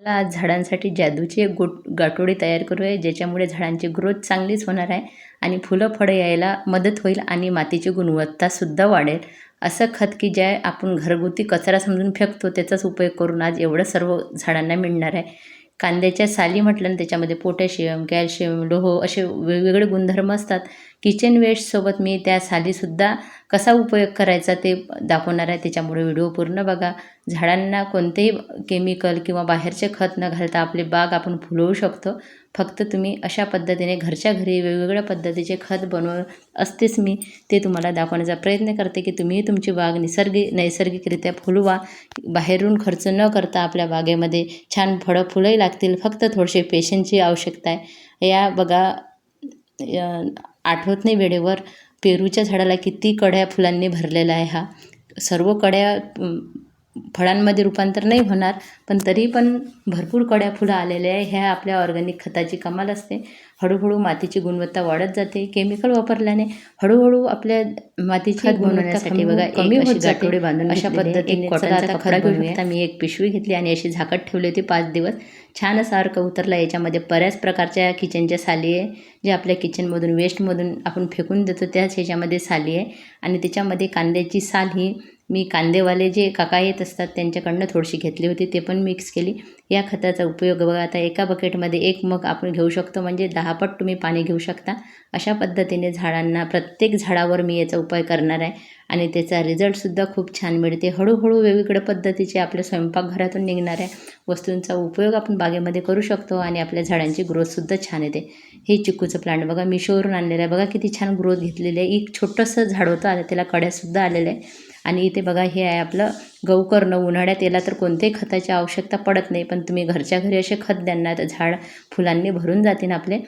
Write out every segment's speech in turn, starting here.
आज झाडांसाठी जादूची एक गाठोडी तयार करूया, ज्याच्यामुळे झाडांची ग्रोथ चांगलीच होणार आहे आणि फुलं फळं यायला मदत होईल आणि मातीची गुणवत्तासुद्धा वाढेल. असं खत की जे आपण घरगुती कचरा समजून फेकतो त्याचाच उपयोग करून आज एवढं सर्व झाडांना मिळणार आहे. कांद्याच्या साली म्हटलं ना, त्याच्यामध्ये पोटॅशियम, कॅल्शियम, लोह असे वेगवेगळे गुणधर्म असतात. किचन वेस्टसोबत मी त्या सालीसुद्धा कसा उपयोग करायचा ते दाखवणार आहे. त्याच्यामुळे व्हिडिओ पूर्ण बघा. झाडांना कोणतेही केमिकल किंवा बाहेरचे खत न घालता आपली बाग आपण फुलवू शकतो. फक्त तुम्ही अशा पद्धतीने घरच्या घरी वेगवेगळ्या पद्धतीचे खत बनवत असतेच मी. ते तुम्हाला दाखवण्याचा प्रयत्न करते की तुम्ही तुमची बाग नैसर्गिकरित्या फुलवा. बाहेरून खर्च न करता आपल्या बागेमध्ये छान फळं फुलंही लागतील. फक्त थोडेसे पेशन्सची आवश्यकता आहे. या बघा, आठवत नाही वेळेवर पेरूच्या झाडाला किती कड्या फुलांनी भरलेला आहे. हा सर्व कड्या फळांमध्ये रूपांतर नाही होणार, पण तरी पण भरपूर कड्या फुलं आलेल्या आहे. ह्या आपल्या ऑर्गॅनिक खताची कमाल असते. हळूहळू मातीची गुणवत्ता वाढत जाते. केमिकल वापरल्याने हळूहळू आपल्या मातीची खत बनवण्यासाठी बघा कमी होत जाते. बांधून अशा पद्धतीने कॉटनचा कपडा घेऊ शकता. मी एक पिशवी घेतली आणि अशी झाकत ठेवली होती 5 दिवस. छान असा अर्क उतरला. याच्यामध्ये बऱ्याच प्रकारच्या किचनच्या साली आहे, जे आपल्या किचनमधून वेस्टमधून आपण फेकून देतो त्याच ह्याच्यामध्ये साली आहे. आणि त्याच्यामध्ये कांद्याची साल ही मी कांदेवाले जे काका येत असतात त्यांच्याकडनं थोडीशी घेतली होती, ते पण मिक्स केली. या खताचा उपयोग बघा, आता एका बकेटमध्ये 1 मग आपण घेऊ शकतो, म्हणजे 10 पट तुम्ही पाणी घेऊ शकता. अशा पद्धतीने झाडांना प्रत्येक झाडावर मी याचा उपाय करणार आहे आणि त्याचा रिझल्टसुद्धा खूप छान मिळते. हळूहळू वेगवेगळ्या पद्धतीचे आपल्या स्वयंपाकघरातून निघणाऱ्या वस्तूंचा उपयोग आपण बागेमध्ये करू शकतो आणि आपल्या झाडांची ग्रोथसुद्धा छान येते. हे चिकूचं प्लांट बघा, मिशोवरून आणलेलं आहे. बघा किती छान ग्रोथ घेतलेली आहे. एक छोटंसं झाड होतं, आता त्याला कड्यासुद्धा आलेल्या आहे. आणि इथे बघा, हे आहे आपलं गहूकर्ण. उन्हाळ्यात याला तर कोणत्याही खताची आवश्यकता पडत नाही, पण तुम्ही घरच्या घरी असे खत द्याल ना, तर झाड फुलांनी भरून जाते आपले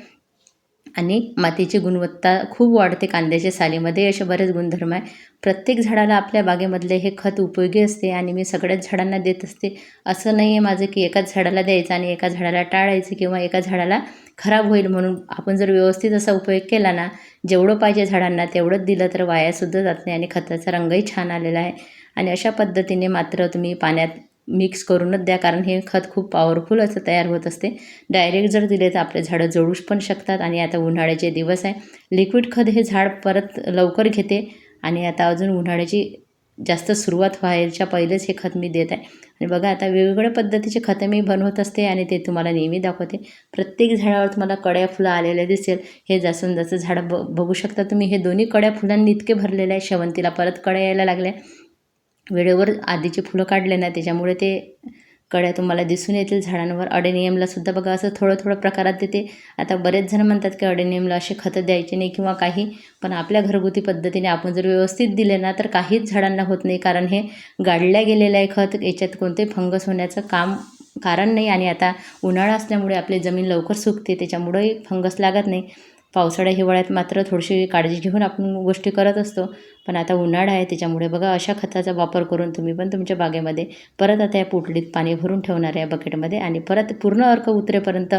आणि मातीची गुणवत्ता खूप वाढते. कांद्याच्या सालीमध्ये असे बरेच गुणधर्म आहे. प्रत्येक झाडाला आपल्या बागेमधले हे खत उपयोगी असते आणि मी सगळ्याच झाडांना देत असते. असं नाही आहे माझं की एकाच झाडाला द्यायचं आणि एका झाडाला टाळायचं किंवा एका झाडाला खराब होईल म्हणून. आपण जर व्यवस्थित असा उपयोग केला ना, जेवढं पाहिजे झाडांना तेवढंच दिलं तर वायासुद्धा जात नाही आणि खताचा रंगही छान आलेला आहे. आणि अशा पद्धतीने मात्र तुम्ही पाण्यात मिक्स करूनच द्या, कारण हे खत खूप पॉवरफुल असं तयार होत असते. डायरेक्ट जर दिले तर आपले झाडं जळू पण शकतात. आणि आता उन्हाळ्याचे दिवस आहे, लिक्विड खत हे झाड परत लवकर घेते आणि आता अजून उन्हाळ्याची जास्त सुरुवात व्हायच्या पहिलेच हे खत मी देत आहे. आणि बघा, आता वेगवेगळ्या पद्धतीचे खतं मी बनवत असते आणि ते तुम्हाला नेहमी दाखवते. प्रत्येक झाडावर तुम्हाला कड्या फुलं आलेल्या दिसेल. हे जास्वंदाचं झाड बघू शकता तुम्ही. हे दोन्ही कड्या फुलांनी इतके भरलेले आहे. शेवंतीला परत कड्या यायला लागल्या. वेळेवर आधीचे फुलं काढले ना, त्याच्यामुळे ते कड्या तुम्हाला दिसून येतील झाडांवर. अडेनियमला सुद्धा बघा असं थोडं थोडं प्रकारात देते. आता बरेच जण म्हणतात की अडेनियमला असे खतं द्यायचे नाही किंवा काही, पण आपल्या घरगुती पद्धतीने आपण जर व्यवस्थित दिले ना, तर काहीच झाडांना होत नाही, कारण हे गाडल्या गेलेलं आहे खत. याच्यात कोणतेही फंगस होण्याचं कारण नाही. आणि आता उन्हाळा असल्यामुळे आपली जमीन लवकर सुकते, त्याच्यामुळेही फंगस लागत नाही. पावसाळ्या हिवाळ्यात मात्र थोडीशी काळजी घेऊन आपण गोष्टी करत असतो, पण आता उन्हाळा आहे त्याच्यामुळे बघा अशा खताचा वापर करून तुम्ही पण तुमच्या बागेमध्ये परत आता या पोटलीत पाणी भरून ठेवणार आहे बकेटमध्ये आणि परत पूर्ण अर्क उतरेपर्यंत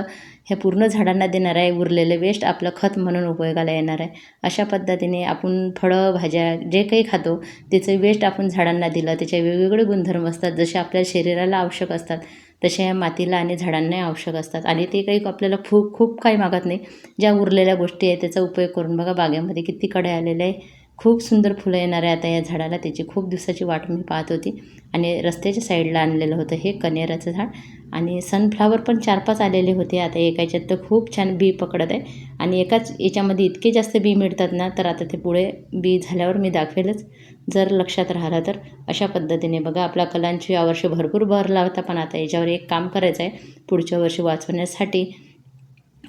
हे पूर्ण झाडांना देणार आहे. उरलेले वेस्ट आपलं खत म्हणून उपयोगाला येणार आहे. अशा पद्धतीने आपण फळं भाज्या जे काही खातो त्याचं वेस्ट आपण झाडांना दिलं. त्याचे वेगवेगळे गुणधर्म असतात, जसे आपल्या शरीराला आवश्यक असतात तसे या मातीला आणि झाडांना आवश्यक असतात. आणि ते काही आपल्याला खूप काही मागत नाही. ज्या उरलेल्या गोष्टी आहेत त्याचा उपयोग करून बघा बागेमध्ये किती कडे आलेले आहे. खूप सुंदर फुलं येणार आहे आता या झाडाला. त्याची खूप दिवसाची वाट मी पाहत होती. आणि रस्त्याच्या साईडला आणलेलं होतं हे कनेराचं झाड. आणि सनफ्लावर पण 4-5 आलेले होते. आता एका याच्यात तर खूप छान बी पकडत आहे आणि एकाच याच्यामध्ये इतके जास्त बी मिळतात ना, तर आता ते पुढे बी झाल्यावर मी दाखवेलच, जर लक्षात राहिलं तर. अशा पद्धतीने बघा आपला कलांची यावर्षी भरपूर भरला होता, पण आता याच्यावर एक काम करायचं आहे पुढच्या वर्षी वाचवण्यासाठी.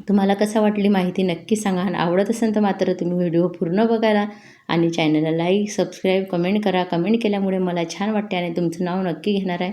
तुम्हाला कसं वाटली माहिती नक्की सांगा. आणि आवडत असेल तर मात्र तुम्ही व्हिडिओ पूर्ण बघायला आणि चॅनलला लाईक, सबस्क्राईब, कमेंट करा. कमेंट केल्यामुळे मला छान वाटते आणि तुमचं नाव नक्की घेणार आहे.